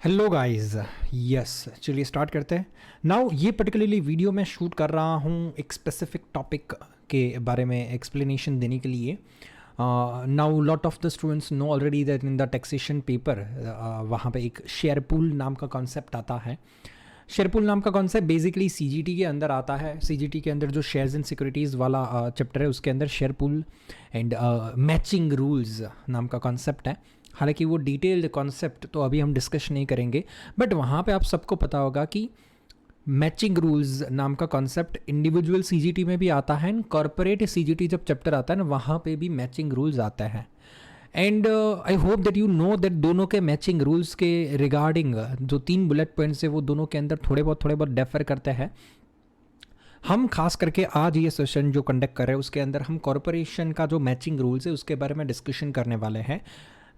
Hello guys. Yes, चलिए start करते हैं। नाउ ये पर्टिकुलरली वीडियो मैं शूट कर रहा हूँ एक स्पेसिफिक टॉपिक के बारे में एक्सप्लेनेशन देने के लिए। Now lot of the students know already that in the taxation paper वहाँ पे एक शेयर पूल नाम का कॉन्सेप्ट आता है। शेयर पूल नाम का कॉन्सेप्ट बेसिकली सीजीटी के अंदर आता है। सीजीटी के अंदर जो शेयर्स एंड सिक्योरिटीज़ वाला चैप्टर है उसके अंदर share pool and matching rules नाम का कॉन्सेप्ट है। हालांकि वो डिटेल्ड कॉन्सेप्ट तो अभी हम डिस्कस नहीं करेंगे, बट वहाँ पे आप सबको पता होगा कि मैचिंग रूल्स नाम का कॉन्सेप्ट इंडिविजुअल सीजीटी में भी आता है, कॉर्पोरेट सीजीटी जब चैप्टर आता है ना वहाँ पे भी मैचिंग रूल्स आता है। And I hope that you know that दोनों के मैचिंग रूल्स के रिगार्डिंग जो 3 बुलेट पॉइंट्स है वो दोनों के अंदर थोड़े बहुत डेफर करते हैं। हम खास करके आज ये सेशन जो कंडक्ट कर रहे हैं उसके अंदर हम कॉर्पोरेशन का जो मैचिंग रूल्स है उसके बारे में डिस्कशन करने वाले हैं।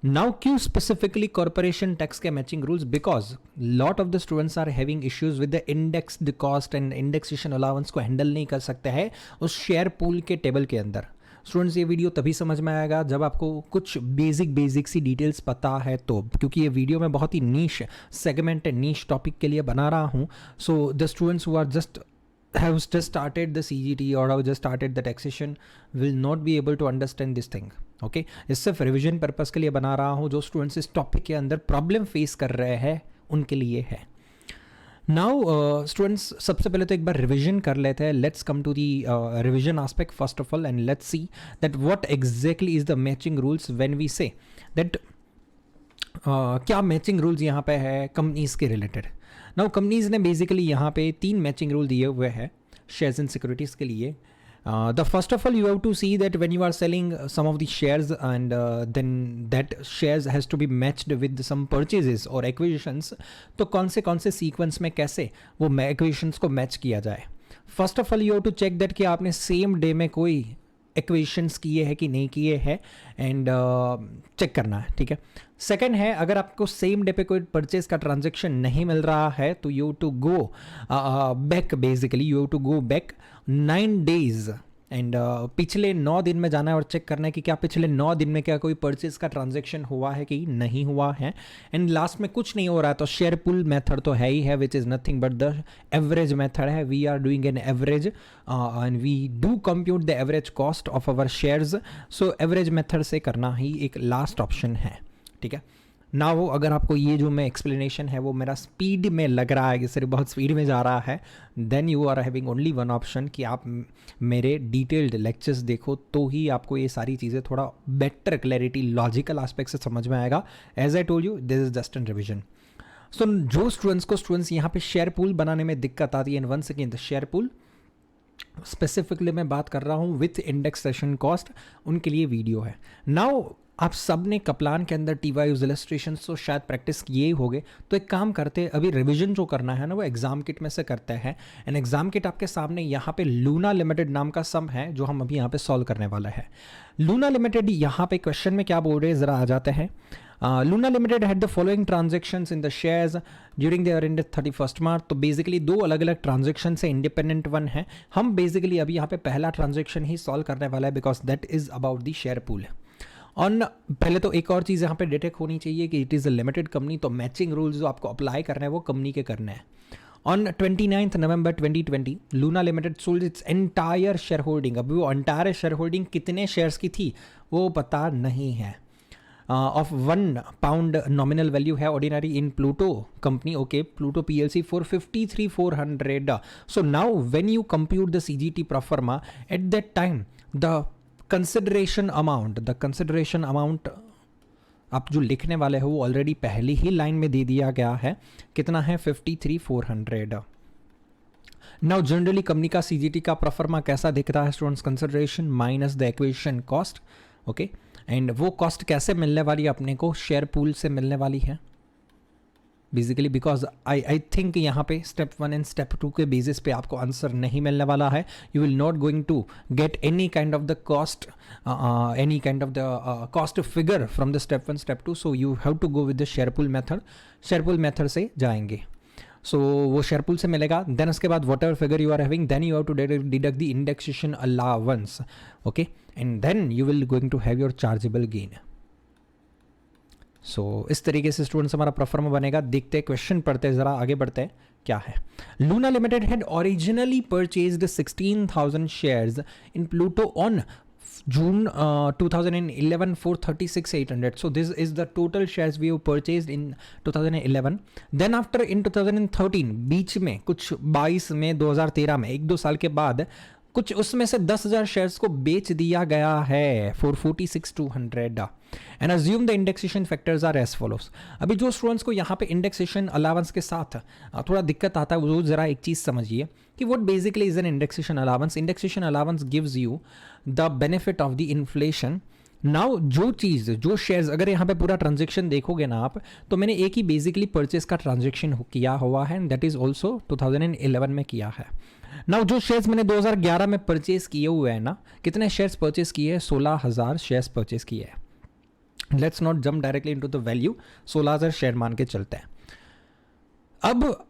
नाउ क्यों स्पेसिफिकली कॉर्पोरेशन टैक्स के matching rules? Because lot of the students are having issues with the index the cost and indexation allowance को हैंडल नहीं कर सकते हैं उस शेयर पूल के टेबल के अंदर। स्टूडेंट्स ये वीडियो तभी समझ में आएगा जब आपको कुछ बेसिक सी डिटेल्स पता है, तो क्योंकि ये वीडियो मैं बहुत ही niche segment and niche topic के लिए बना रहा हूँ। So the students who are just have just started the CGT or have just started the taxation will not be able to understand this thing. Okay, इस सिर्फ revision purpose के लिए बना रहा हूँ। जो स्टूडेंट्स इस टॉपिक के अंदर प्रॉब्लम फेस कर रहे हैं उनके लिए है। नाउ स्टूडेंट्स सबसे पहले तो एक बार रिविजन कर लेते हैं। Let's come to the revision aspect first of all and let's see that what exactly is the matching rules when we say that क्या मैचिंग रूल्स यहाँ पे है कंपनीज के रिलेटेड। नाउ कंपनीज ने बेसिकली यहाँ पे 3 मैचिंग रूल दिए हुए हैं शेयर्स एंड सिक्योरिटीज़ के लिए। The first of all you have to see that when you are selling some of the shares and then that shares has to be matched with some purchases और acquisitions. तो कौन से sequence में कैसे वो acquisitions को match किया जाए। First of all you have to check that कि आपने सेम डे में कोई एक्वेशंस किए हैं कि नहीं किए हैं एंड चेक करना है, ठीक है। सेकंड है, अगर आपको सेम डे पे कोई परचेज का ट्रांजैक्शन नहीं मिल रहा है तो you to go back, basically you to go back 9 days and पिछले 9 दिन में जाना है और चेक करना है कि क्या पिछले 9 दिन में क्या कोई परचेज का ट्रांजैक्शन हुआ है कि नहीं हुआ है। एंड लास्ट में कुछ नहीं हो रहा है तो शेयर पुल मेथड तो है ही है, which is nothing but the average method है। We are doing an average and we do compute the average cost of our shares. So average method से करना ही एक लास्ट ऑप्शन है, ठीक है ना। वो अगर आपको ये जो मैं एक्सप्लेनेशन है वो मेरा स्पीड में लग रहा है कि सर बहुत स्पीड में जा रहा है, then you are having only one option कि आप मेरे डिटेल्ड लेक्चर्स देखो तो ही आपको ये सारी चीज़ें थोड़ा बेटर क्लैरिटी लॉजिकल एस्पेक्ट से समझ में आएगा। As I told you this is just an revision. So जो स्टूडेंट्स यहाँ पे शेयर पूल बनाने में दिक्कत आती है, in one second share pool specifically मैं बात कर रहा हूँ विथ इंडेक्सेशन कॉस्ट, उनके लिए वीडियो है। नाउ आप सब ने कपलान के अंदर टी वाई इलस्ट्रेशन तो शायद प्रैक्टिस किए ही होगे, तो एक काम करते हैं अभी रिवीजन जो करना है ना वो एग्जाम किट में से करते हैं। एंड एग्जाम किट आपके सामने यहाँ पे लूना लिमिटेड नाम का सम है जो हम अभी यहाँ पे सॉल्व करने वाला है। लूना लिमिटेड यहाँ पे क्वेश्चन में क्या बोल रहे हैं जरा आ जाते हैं। Luna limited had the following transactions in the shares during the year ended 31 मार्च। तो बेसिकली 2 अलग अलग ट्रांजेक्शन से इंडिपेंडेंट वन है। हम बेसिकली अभी यहाँ पे पहला ट्रांजेक्शन ही सॉल्व करने वाला है because that is about the share pool. On पहले तो एक और चीज़ यहाँ पे डिटेक्ट होनी चाहिए कि it is a limited company, तो मैचिंग रूल्स जो आपको अप्लाई करना है वो कंपनी के करने हैं। On 29 November 2020 Luna limited sold its entire share holding. अभी वो एंटायर शेयर होल्डिंग कितने शेयर्स की थी वो पता नहीं है। ऑफ £1 नॉमिनल वैल्यू है ordinary in Pluto company, okay Pluto PLC for 53,400। So now when you compute the CGT proforma at that time the consideration amount आप जो लिखने वाले हो वो ऑलरेडी पहली ही लाइन में दे दिया गया है। कितना है 53,400। नाउ जनरली कंपनी का CGT का प्रोफर्मा कैसा दिखता है students? Consideration minus the equation cost, okay. And वो कॉस्ट कैसे मिलने वाली है अपने को? शेयर पूल से मिलने वाली है बेसिकली, बिकॉज आई थिंक यहाँ पे स्टेप 1 एंड स्टेप 2 के बेसिस पे आपको आंसर नहीं मिलने वाला है। You will not going to get any kind of the cost cost figure from the step 1 step 2। So you have to go with the share pool method. Share pool method से जाएंगे, सो वो share pool से मिलेगा। Then उसके बाद whatever figure you are having then you have to deduct the indexation allowance, okay, and then you will going to have your chargeable gain. So इस तरीके से स्टूडेंट्स हमारा परफॉर्मा बनेगा। देखते हैं, क्वेश्चन पढ़ते हैं, ज़रा आगे बढ़ते हैं क्या है। Luna limited had originally purchased 16,000 shares in Pluto on June 2011 for 36,800. So this is the total shares we have purchased in 2011. Then after in 2013 बीच में कुछ 22 में 2013 में 1-2 साल के बाद कुछ उसमें से 10,000 शेयर्स को बेच दिया गया है for 46,200 and assume the indexation factors are as follows. अभी जो स्टूडेंट्स को यहाँ पे इंडेक्सेशन अलाउंस के साथ थोड़ा दिक्कत आता है वो जरा एक चीज़ समझिए कि what basically is an indexation allowance. Indexation allowance gives you the benefit of the inflation. Now जो चीज़ जो शेयर्स, अगर यहाँ पे पूरा ट्रांजेक्शन देखोगे ना आप, तो मैंने एक ही बेसिकली परचेज का ट्रांजेक्शन किया हुआ है एंड दैट इज ऑल्सो 2011 में किया है। नाउ जो शेयर्स मैंने 2011 में परचेज किए हुए हैं ना, कितने शेयर्स परचेज किए हैं? 16,000 शेयर्स परचेज किए हैं। Let's not jump directly into the value, 16,000 share मान के चलते हैं। अब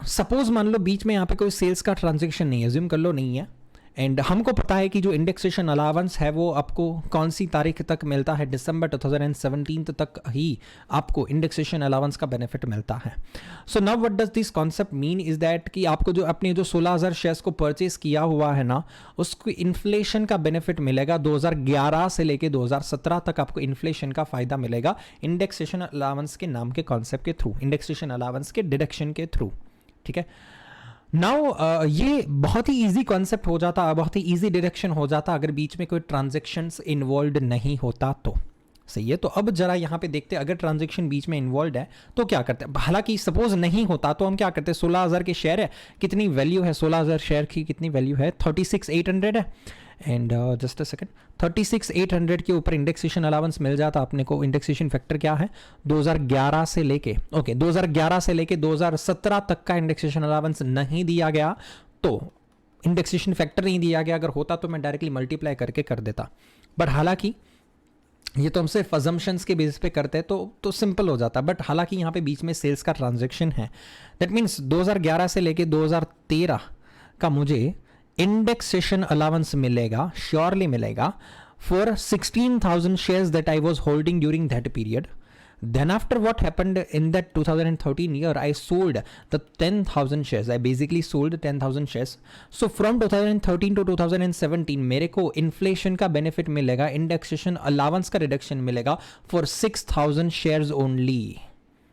सपोज मान लो बीच में यहाँ पे कोई सेल्स का ट्रांजेक्शन नहीं है, अज्यूम कर लो नहीं है, एंड हमको पता है कि जो इंडेक्सेशन अलाउंस है वो आपको कौन सी तारीख तक मिलता है, दिसंबर 2017 तक ही आपको इंडेक्सेशन अलाउंस का बेनिफिट मिलता है। So now what does this concept mean is that कि आपको जो अपने जो 16,000 शेयर्स को परचेज किया हुआ है ना, उसको इन्फ्लेशन का बेनिफिट मिलेगा। 2011 से लेके 2017 तक आपको इन्फ्लेशन का फायदा मिलेगा इंडेक्सेशन अलाउंस के नाम के कॉन्सेप्ट के थ्रू, इंडेक्सेशन अलाउंस के डिडक्शन के थ्रू। ठीक है, नाउ ये बहुत ही इजी कॉन्सेप्ट हो जाता, बहुत ही इजी डिडक्शन हो जाता अगर बीच में कोई ट्रांजैक्शंस इन्वॉल्व नहीं होता तो। सही है, तो अब जरा यहाँ पे देखते हैं अगर ट्रांजैक्शन बीच में इन्वॉल्व है तो क्या करते हैं। हालांकि सपोज नहीं होता तो हम क्या करते हैं, 16,000 के शेयर है, कितनी वैल्यू है 16,000 शेयर की, कितनी वैल्यू है 36,800 है। एंड जस्ट अ सेकंड, 36,800 के ऊपर इंडेक्सेशन अलाउंस मिल जाता अपने को। इंडेक्सेशन फैक्टर क्या है, 2011 से लेके 2011 से लेके 2017 तक का इंडेक्सेशन अलाउंस नहीं दिया गया तो इंडेक्सेशन फैक्टर नहीं दिया गया। अगर होता तो मैं डायरेक्टली मल्टीप्लाई करके कर देता, बट हालांकि ये तो हम सिर्फ अजम्पशंस के बेसिस पे करते हैं तो सिंपल हो जाता। बट हालांकि यहाँ पे बीच में सेल्स का ट्रांजेक्शन है, दैट मीन्स 2011 से लेके 2013 का मुझे इंडेक्सेशन अलाउंस मिलेगा, श्योरली मिलेगा, for 16,000 shares that I was holding during that period. Then after what happened in that 2013 year, I sold the 10,000 shares. I basically sold 10,000 shares. So from 2013 to 2017 मेरे को inflation का benefit मिलेगा, indexation allowance का reduction मिलेगा for 6,000 shares only.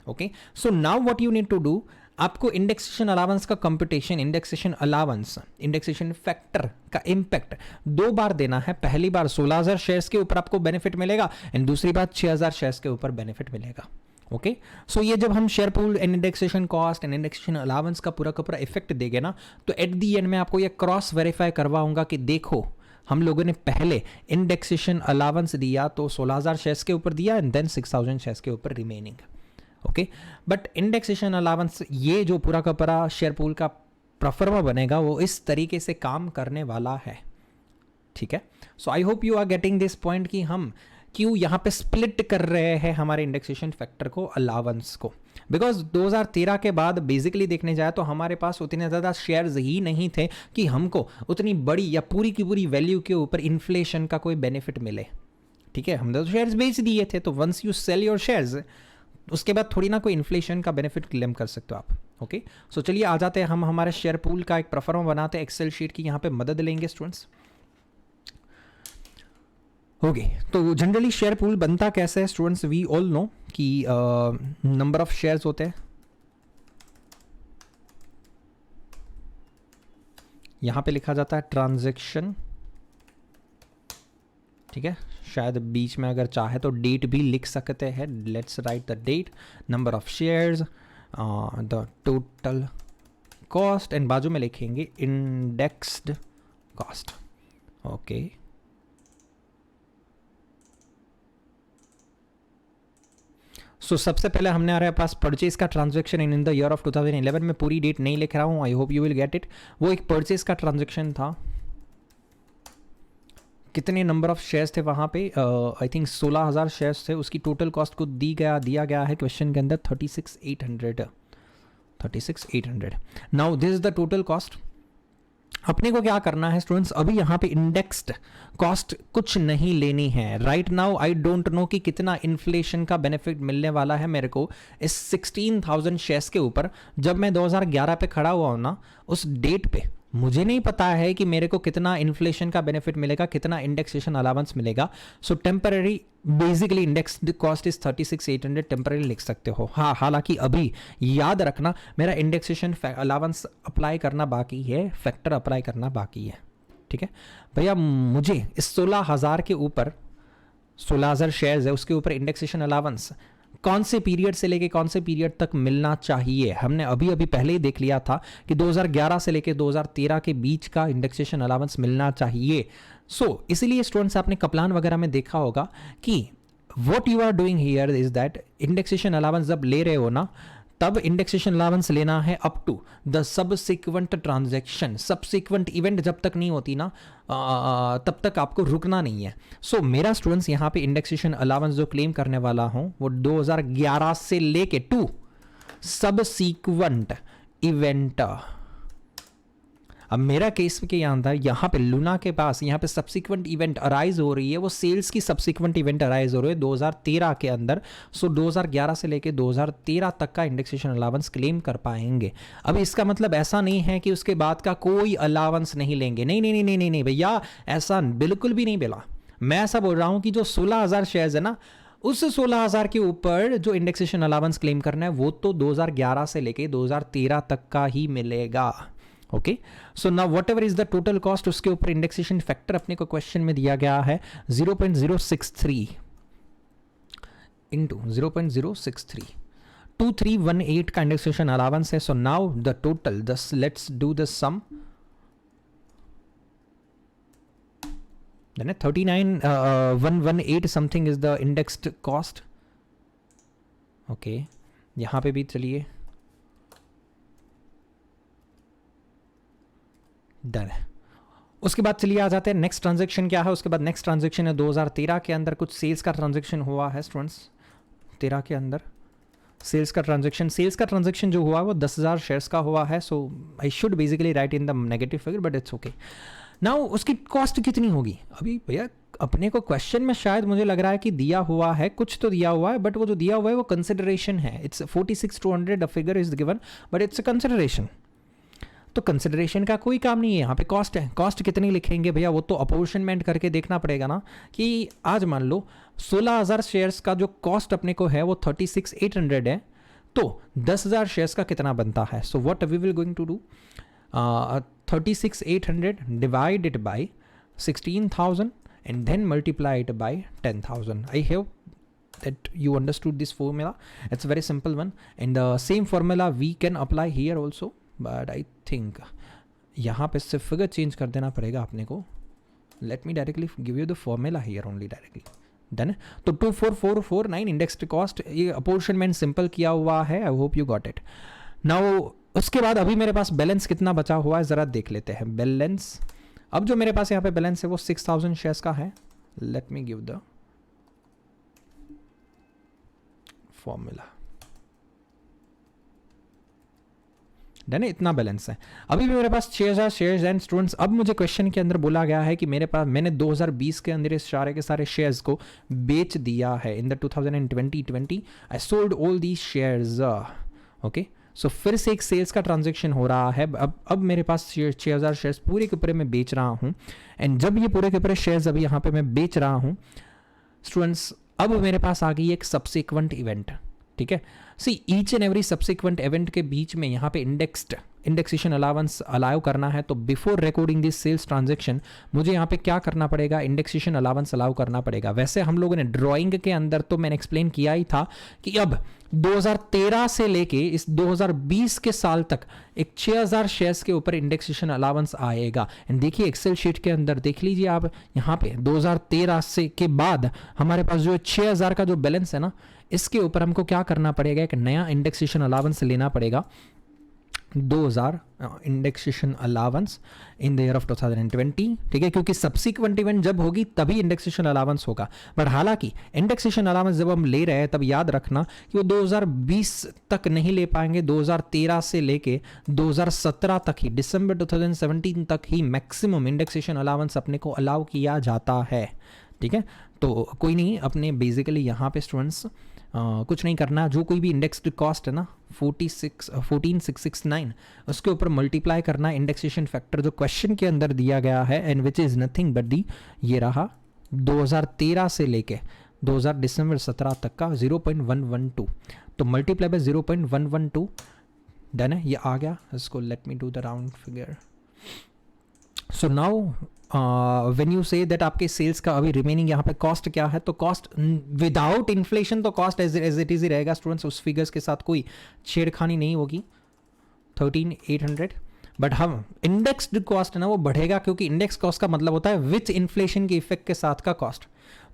Okay, so now what you need to do, आपको indexation allowance का computation, indexation allowance, indexation factor का impact 2 बार देना है। पहली बार 16,000 शेयर्स के ऊपर आपको बेनिफिट मिलेगा एंड दूसरी बार 6,000 शेयर्स के ऊपर बेनिफिट मिलेगा। ओके, सो ये जब हम share pool and indexation cost and indexation allowance का पूरा का पूरा इफेक्ट देंगे ना, तो एट दी एंड में आपको ये क्रॉस वेरीफाई करवाऊंगा कि देखो हम लोगों ने पहले इंडेक्सेशन अलाउंस दिया तो 16,000 शेयर्स के ऊपर दिया एंड देन 6,000 शेयर्स के ऊपर remaining. Okay, but indexation allowance ये जो पूरा का पूरा शेयर पूल का प्रोफार्मा बनेगा वो इस तरीके से काम करने वाला है। ठीक है, so I hope you are getting this point कि हम क्यों यहाँ पे स्प्लिट कर रहे हैं हमारे इंडेक्सेशन फैक्टर को, अलाउंस को। बिकॉज 2013 के बाद बेसिकली देखने जाए तो हमारे पास उतने ज़्यादा शेयर्स ही नहीं थे कि हमको उतनी बड़ी या पूरी की पूरी वैल्यू के ऊपर इन्फ्लेशन का कोई बेनिफिट मिले। ठीक है, हमने तो शेयर्स बेच दिए थे, तो once you sell your shares उसके बाद थोड़ी ना कोई इन्फ्लेशन का बेनिफिट क्लेम कर सकते हो आप। ओके, सो चलिए आ जाते हैं हम हमारे शेयर पूल का एक प्रोफार्मा बनाते हैं, एक्सेल शीट की यहाँ पे मदद लेंगे स्टूडेंट्स। ओके, तो जनरली शेयर पूल बनता कैसे है स्टूडेंट्स, वी ऑल नो कि नंबर ऑफ शेयर्स होते हैं, यहाँ पे लिखा जाता है ट्रांजैक्शन। ठीक है, शायद बीच में अगर चाहे तो डेट भी लिख सकते हैं, let's write the date, number of shares, the total cost and बाजू में लिखेंगे इंडेक्स्ड कॉस्ट। ओके, सो सबसे पहले हमने हमारे पास परचेज का transaction in the year of 2011 में पूरी डेट नहीं लिख रहा हूँ, आई hope you will get it. वो एक परचेज का ट्रांजैक्शन था, कितने नंबर ऑफ शेयर्स थे वहाँ पे, आई थिंक 16,000 शेयर्स थे। उसकी टोटल कॉस्ट को दिया गया है क्वेश्चन के अंदर 36,800। Now this is the total cost अपने को क्या करना है स्टूडेंट्स, अभी यहाँ पे इंडेक्स्ड कॉस्ट कुछ नहीं लेनी है right now. I don't know कि कितना इन्फ्लेशन का बेनिफिट मिलने वाला है मेरे को इस 16,000 शेयर्स के ऊपर। जब मैं 2011 पे खड़ा हुआ हूँ ना, उस डेट पे मुझे नहीं पता है कि मेरे को कितना इन्फ्लेशन का बेनिफिट मिलेगा, कितना इंडेक्सेशन अलाउंस मिलेगा। So temporary basically index cost is 36,800 temporary लिख सकते हो। हाँ, हालांकि अभी याद रखना मेरा इंडेक्सेशन अलाउंस अप्लाई करना बाकी है, फैक्टर अप्लाई करना बाकी है, ठीक है भैया। मुझे इस 16,000 के ऊपर 16,000 शेयर्स है, उसके ऊपर इंडेक्सेशन अलाउंस कौन से पीरियड से लेके कौन से पीरियड तक मिलना चाहिए, हमने अभी अभी पहले ही देख लिया था कि 2011 से लेके 2013 के बीच का इंडेक्सेशन अलाउंस मिलना चाहिए। सो इसीलिए स्टूडेंट्स आपने कप्लान वगैरह में देखा होगा कि what you are doing here is that indexation allowance जब ले रहे हो ना, तब इंडेक्सेशन अलाउंस लेना है up to the subsequent transaction. Subsequent event जब तक नहीं होती ना, तब तक आपको रुकना नहीं है। सो मेरा स्टूडेंट्स यहाँ पे इंडेक्सेशन अलाउंस जो क्लेम करने वाला हूँ वो 2011 से लेके टू सबसिक्वेंट इवेंट। अब मेरा केस के अंदर यहाँ पे लूना के पास यहाँ पे सब्सिक्वेंट इवेंट अराइज हो रही है, वो सेल्स की सब्सिक्वेंट इवेंट अराइज हो रही है 2013 के अंदर। सो 2011 से लेके 2013 तक का इंडेक्सेशन अलाउंस क्लेम कर पाएंगे। अब इसका मतलब ऐसा नहीं है कि उसके बाद का कोई अलाउंस नहीं लेंगे, नहीं नहीं नहीं नहीं नहीं भैया, ऐसा बिल्कुल भी नहीं बोला। मैं ऐसा बोल रहा हूँ कि जो 16,000 शेयर्स है ना, उस 16,000 के ऊपर जो इंडेक्सेशन अलाउंस क्लेम करना है वो तो 2011 से लेके 2013 तक का ही मिलेगा। Okay, so now what ever is the total cost, उसके ऊपर इंडेक्सेशन फैक्टर अपने को क्वेश्चन में दिया गया है 0.063 इंटू 0.063, 2318 का इंडेक्सेशन अलाउंस है। सो नाउ द टोटल, दस let's do the sum, 39,118 something is the indexed cost. Okay, यहां पे भी चलिए डन है। उसके बाद चलिए आ जाते हैं नेक्स्ट ट्रांजैक्शन क्या है। उसके बाद नेक्स्ट ट्रांजैक्शन है 2013 के अंदर कुछ सेल्स का ट्रांजैक्शन हुआ है स्टूडेंट्स। 13 के अंदर सेल्स का ट्रांजैक्शन जो हुआ वो 10,000 शेयर्स का हुआ है। So I should basically write in the negative figure but it's okay. Now उसकी कॉस्ट कितनी होगी, अभी भैया अपने को क्वेश्चन में शायद मुझे लग रहा है कि दिया हुआ है, कुछ तो दिया हुआ है, बट वो जो दिया हुआ है वो कंसिडरेशन है। It's 46,200 figure is given but it's a consideration. तो कंसिडरेशन का कोई काम नहीं है, यहाँ पे कॉस्ट है। कॉस्ट कितनी लिखेंगे भैया, वो तो अपोर्शनमेंट करके देखना पड़ेगा ना कि आज मान लो 16,000 शेयर्स का जो कॉस्ट अपने को है वो 36,800 है, तो 10,000 शेयर्स का कितना बनता है। So what we will going to do, 36,800 divide it by 16,000 and then multiply it by 10,000. I hope that you understood this formula. It's a very simple one and the same formula we can apply here also, but I think यहाँ पे सिर्फ figure change कर देना पड़ेगा अपने को। Let me directly give you the formula here only directly. Done है। तो 24449 इंडेक्स्ड कॉस्ट, ये अपोर्शनमेंट सिंपल किया हुआ है। आई hope you got it. Now उसके बाद अभी मेरे पास बैलेंस कितना बचा हुआ है ज़रा देख लेते हैं। बैलेंस अब जो मेरे पास यहाँ पे बैलेंस है वो 6,000 शेयर्स का है। Let me give the formula. Done है, इतना बैलेंस है। अभी भी मेरे पास 6,000 शेयर्स एंड स्टूडेंट्स। अब मुझे क्वेश्चन के अंदर बोला गया है कि मेरे पास मैंने 2020 के अंदर इस सारे के सारे शेयर्स को बेच दिया है। In the 2020 I sold all these shares. Okay, so फिर से एक सेल्स का ट्रांजैक्शन हो रहा है। अब मेरे पास 6,000 शेयर्स पूरे के पूरे मैं बेच रहा हूँ एंड जब ये पूरे के पूरे शेयर्स अभी यहाँ पे मैं बेच रहा हूँ स्टूडेंट्स, अब मेरे पास आ गई एक सब्सिक्वेंट इवेंट। ठीक है, see each and every subsequent event के बीच में यहाँ पे इंडेक्सेशन अलाउंस अलाउ करना है। तो before recording this sales transaction मुझे यहाँ पे क्या करना पड़ेगा, इंडेक्सेशन अलाउंस अलाउ करना पड़ेगा। वैसे हम लोगों ने ड्राइंग के अंदर तो मैंने एक्सप्लेन किया ही था कि अब 2013 से लेके इस 2020 के साल तक एक 6,000 शेयर्स के ऊपर इंडेक्सेशन अलाउंस आएगा। एंड देखिए एक्सेल शीट के अंदर देख लीजिए आप, यहाँ पे 2013 से के बाद हमारे पास जो 6,000 का जो बैलेंस है ना, इसके ऊपर हमको क्या करना पड़ेगा, एक नया इंडेक्सेशन अलाउंस लेना पड़ेगा 2000 indexation allowance in the year of 2020, ठीक है, क्योंकि सब्सिक्वेंट इवेंट जब होगी तभी इंडेक्सेशन अलावेंस होगा। बट हालांकि इंडेक्सेशन अलावेंस जब हम ले रहे हैं तब याद रखना कि वो 2020 तक नहीं ले पाएंगे, 2013 से लेके 2017 तक ही, दिसंबर 2017 तक ही मैक्सिमम इंडेक्सेशन अलावेंस अपने को अलाउ किया जाता है, ठीक है। तो कोई नहीं, अपने बेसिकली यहाँ पे स्टूडेंट्स कुछ नहीं करना, जो कोई भी इंडेक्स्ड कॉस्ट है ना 14669 उसके ऊपर मल्टीप्लाई करना इंडेक्सेशन फैक्टर जो क्वेश्चन के अंदर दिया गया है, and which is nothing but the, ये रहा 2013 से लेके 2000 दिसंबर 17 तक का 0.112, तो मल्टीप्लाई बाय 0.112, डन है, ये आ गया। इसको let me do the round figure. So now when you say that आपके सेल्स का अभी रिमेनिंग यहाँ पे कॉस्ट क्या है, तो कॉस्ट विदाउट इन्फ्लेशन तो कॉस्ट एज इट इज ही रहेगा स्टूडेंट्स, उस फिगर्स के साथ कोई छेड़खानी नहीं होगी, 13800। बट हम इंडेक्स्ड कॉस्ट है ना वो बढ़ेगा, क्योंकि इंडेक्स कॉस्ट का मतलब होता है विथ इन्फ्लेशन के इफेक्ट के साथ का कॉस्ट।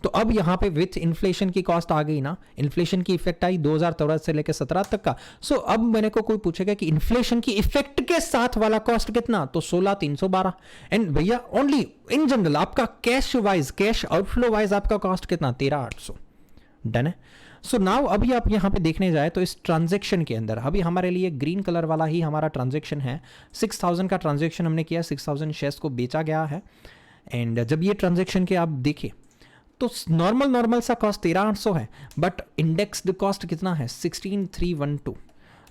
तो अब यहाँ पे विथ इन्फ्लेशन की कॉस्ट आ गई ना, इन्फ्लेशन की इफेक्ट आई 2013 से लेकर 17 तक का। सो अब मैंने को कोई पूछेगा कि इन्फ्लेशन की इफेक्ट के साथ वाला कॉस्ट कितना, तो 16312। एंड भैया ओनली इन जनरल आपका cash wise, cash outflow wise आपका कॉस्ट कितना, 13800, डन है। सो नाउ अभी आप यहाँ पे देखने जाए तो इस ट्रांजेक्शन के अंदर अभी हमारे लिए ग्रीन कलर वाला ही हमारा ट्रांजेक्शन है, 6000 का ट्रांजेक्शन हमने किया, 6000 शेयर्स को बेचा गया है। एंड जब ये ट्रांजेक्शन के आप देखें तो नॉर्मल सा कॉस्ट 13800 है, बट इंडेक्स्ड कॉस्ट कितना है 16312।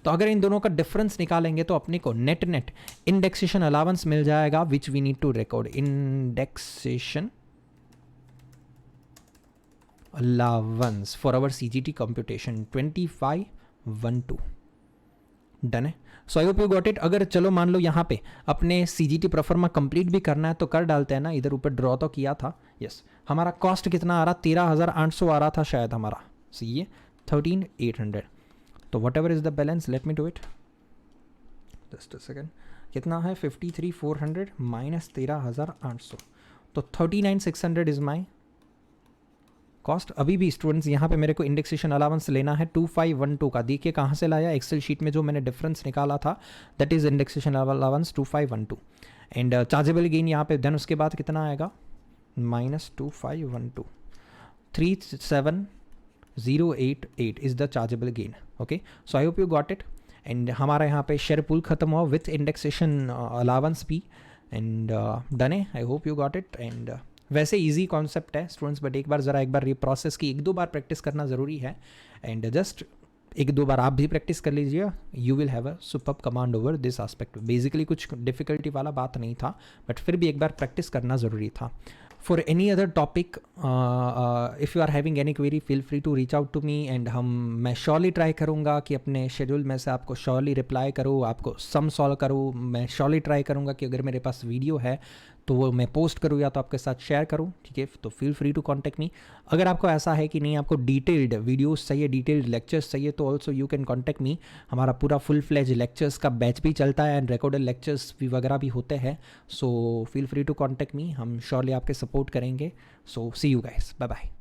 तो अगर इन दोनों का डिफरेंस निकालेंगे तो अपने को नेट इंडेक्सेशन अलावेंस मिल जाएगा, which we need to record, indexation allowance for our CGT computation 2512, done है। So I hope you got it. अगर चलो मान लो यहाँ पे अपने CGT प्रोफार्मा कंप्लीट भी करना है तो कर डालते हैं ना, इधर ऊपर ड्रॉ तो किया था, यस। हमारा कॉस्ट कितना आ रहा, 13800 आ रहा था शायद हमारा, सो ये 13800। तो what ever is the balance, late me do it, just a second, कितना है 53400 माइनस 13800, तो 39600 इज माई कॉस्ट। अभी भी स्टूडेंट्स यहाँ पे मेरे को इंडेक्सेशन अलावेंस लेना है 2512 का, देखिए कहाँ से लाया, एक्सेल शीट में जो मैंने डिफरेंस निकाला था that is indexation allowance 2512। And chargeable gain यहाँ पे देन उसके बाद कितना आएगा, minus 2512, 37088 is the chargeable gain. Okay, so I hope you got it. And हमारा यहाँ पे शेयर पूल खत्म हुआ विथ इंडेक्सेशन अलावेंस भी, एंड डन है, आई hope you got it. And वैसे इजी कॉन्सेप्ट है स्टूडेंट्स, बट एक बार ये प्रोसेस की 1-2 बार प्रैक्टिस करना ज़रूरी है। एंड जस्ट 1-2 बार आप भी प्रैक्टिस कर लीजिए, you will have a superb command over this aspect. Basically कुछ डिफिकल्टी वाला बात नहीं था, बट फिर भी एक बार प्रैक्टिस करना ज़रूरी था। For any other topic if you are having any query feel free to reach out to me, and मैं श्योरली ट्राई करूँगा कि अपने शेड्यूल में से आपको श्योरली रिप्लाई करूँ, आपको सम सॉल्व करूँ। मैं श्योरली ट्राई करूँगा कि अगर मेरे पास वीडियो है तो वो मैं पोस्ट करूँ या तो आपके साथ शेयर करूँ, ठीक है। तो feel free to contact me. अगर आपको ऐसा है कि नहीं आपको डिटेल्ड वीडियोस चाहिए, डिटेल्ड लेक्चर्स चाहिए, तो also you can contact me. हमारा पूरा फुल फ्लेज लेक्चर्स का बैच भी चलता है एंड रिकॉर्डेड लेक्चर्स भी वगैरह भी होते हैं। So feel free to contact me, हम श्योरली आपके सपोर्ट करेंगे। So see you guys, bye bye.